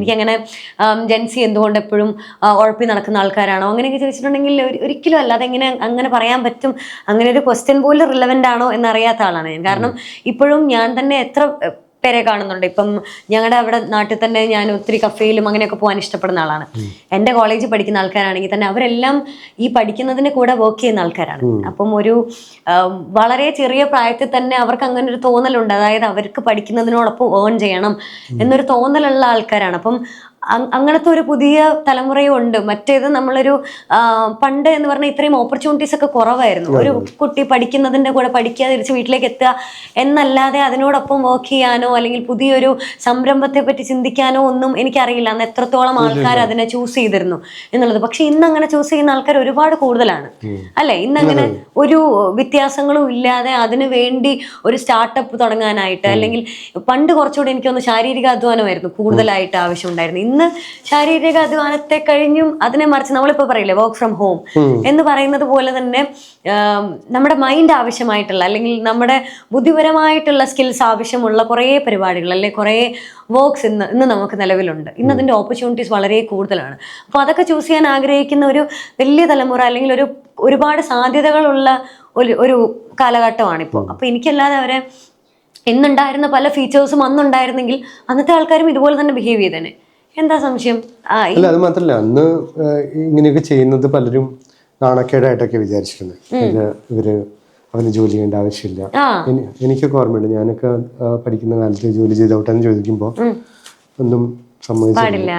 എനിക്കങ്ങനെ ജെൻസി എന്തുകൊണ്ട് എപ്പോഴും ഉഴപ്പി നടക്കുന്ന ആൾക്കാരാണോ അങ്ങനെയൊക്കെ ചോദിച്ചിട്ടുണ്ടെങ്കിൽ ഒരിക്കലും അല്ല. അതെങ്ങനെ അങ്ങനെ പറയാൻ പറ്റും? അങ്ങനെ ഒരു ക്വസ്റ്റ്യൻ പോലും റിലവൻ്റ് ആണോ എന്നറിയാത്ത ആളാണ് ഞാൻ. കാരണം ഇപ്പോഴും ഞാൻ തന്നെ എത്ര പേരെ കാണുന്നുണ്ട്. ഇപ്പം ഞങ്ങളുടെ അവിടെ നാട്ടിൽ തന്നെ ഞാൻ ഒത്തിരി കഫേയിലും അങ്ങനെയൊക്കെ പോകാൻ ഇഷ്ടപ്പെടുന്ന ആളാണ്. എൻ്റെ കോളേജിൽ പഠിക്കുന്ന ആൾക്കാരാണെങ്കിൽ തന്നെ അവരെല്ലാം ഈ പഠിക്കുന്നതിന് കൂടെ വർക്ക് ചെയ്യുന്ന ആൾക്കാരാണ്. അപ്പം ഒരു വളരെ ചെറിയ പ്രായത്തിൽ തന്നെ അവർക്ക് അങ്ങനെ ഒരു തോന്നലുണ്ട്. അതായത് അവർക്ക് പഠിക്കുന്നതിനോടൊപ്പം ഏൺ ചെയ്യണം എന്നൊരു തോന്നലുള്ള ആൾക്കാരാണ്. അപ്പം അങ്ങനത്തെ ഒരു പുതിയ തലമുറയും ഉണ്ട്. മറ്റേത് നമ്മളൊരു പണ്ട് എന്ന് പറഞ്ഞാൽ ഇത്രയും ഓപ്പർച്യൂണിറ്റീസ് ഒക്കെ കുറവായിരുന്നു. ഒരു കുട്ടി പഠിക്കുന്നതിൻ്റെ കൂടെ പഠിക്കാതെ തിരിച്ച് വീട്ടിലേക്ക് എത്തുക എന്നല്ലാതെ അതിനോടൊപ്പം വർക്ക് ചെയ്യാനോ അല്ലെങ്കിൽ പുതിയൊരു സംരംഭത്തെ പറ്റി ചിന്തിക്കാനോ ഒന്നും എനിക്കറിയില്ല അന്ന് എത്രത്തോളം ആൾക്കാർ അതിനെ ചൂസ് ചെയ്തിരുന്നു എന്നുള്ളത്. പക്ഷെ ഇന്ന് അങ്ങനെ ചൂസ് ചെയ്യുന്ന ആൾക്കാർ ഒരുപാട് കൂടുതലാണ് അല്ലെ? ഇന്നങ്ങനെ ഒരു വ്യത്യാസങ്ങളും ഇല്ലാതെ അതിനു വേണ്ടി ഒരു സ്റ്റാർട്ടപ്പ് തുടങ്ങാനായിട്ട്, അല്ലെങ്കിൽ പണ്ട് കുറച്ചുകൂടി എനിക്കൊന്ന് ശാരീരിക അധ്വാനമായിരുന്നു കൂടുതലായിട്ട് ആവശ്യമുണ്ടായിരുന്നു. ഇന്ന് ശാരീരിക അധ്വാനത്തെ കഴിഞ്ഞും അതിനെ മറിച്ച് നമ്മളിപ്പോ പറയില്ലേ വർക്ക് ഫ്രം ഹോം എന്ന് പറയുന്നത് പോലെ തന്നെ നമ്മുടെ മൈൻഡ് ആവശ്യമായിട്ടുള്ള അല്ലെങ്കിൽ നമ്മുടെ ബുദ്ധിപരമായിട്ടുള്ള സ്കിൽസ് ആവശ്യമുള്ള കുറേ പരിപാടികൾ അല്ലെ കുറേ വർക്ക്സ് ഇന്ന് നമുക്ക് നിലവിലുണ്ട്. ഇന്ന് അതിൻ്റെ ഓപ്പർച്യൂണിറ്റീസ് വളരെ കൂടുതലാണ്. അപ്പോൾ അതൊക്കെ ചൂസ് ചെയ്യാൻ ആഗ്രഹിക്കുന്ന ഒരു വലിയ തലമുറ അല്ലെങ്കിൽ ഒരുപാട് സാധ്യതകളുള്ള ഒരു കാലഘട്ടമാണിപ്പോൾ. അപ്പോൾ എനിക്കല്ലാതെ അവരെ ഇന്നുണ്ടായിരുന്ന പല ഫീച്ചേഴ്സും അന്നുണ്ടായിരുന്നെങ്കിൽ അന്നത്തെ ആൾക്കാരും ഇതുപോലെ തന്നെ ബിഹേവ് ചെയ്തേനെ. എന്താ സംശയം? അല്ല, അത് മാത്രല്ല, അന്ന് ഇങ്ങനെയൊക്കെ ചെയ്യുന്നത് പലരും നാണക്കേടായിട്ടൊക്കെ വിചാരിച്ചിരുന്നത്. അവന് ജോലി ചെയ്യേണ്ട ആവശ്യമില്ല. എനിക്കൊക്കെ ഓർമ്മയുണ്ട്, ഞാനൊക്കെ പഠിക്കുന്ന കാലത്ത് ജോലി ചെയ്തോട്ടെന്ന് ചോദിക്കുമ്പോൾ ഒന്നും സമ്മതിച്ചില്ല.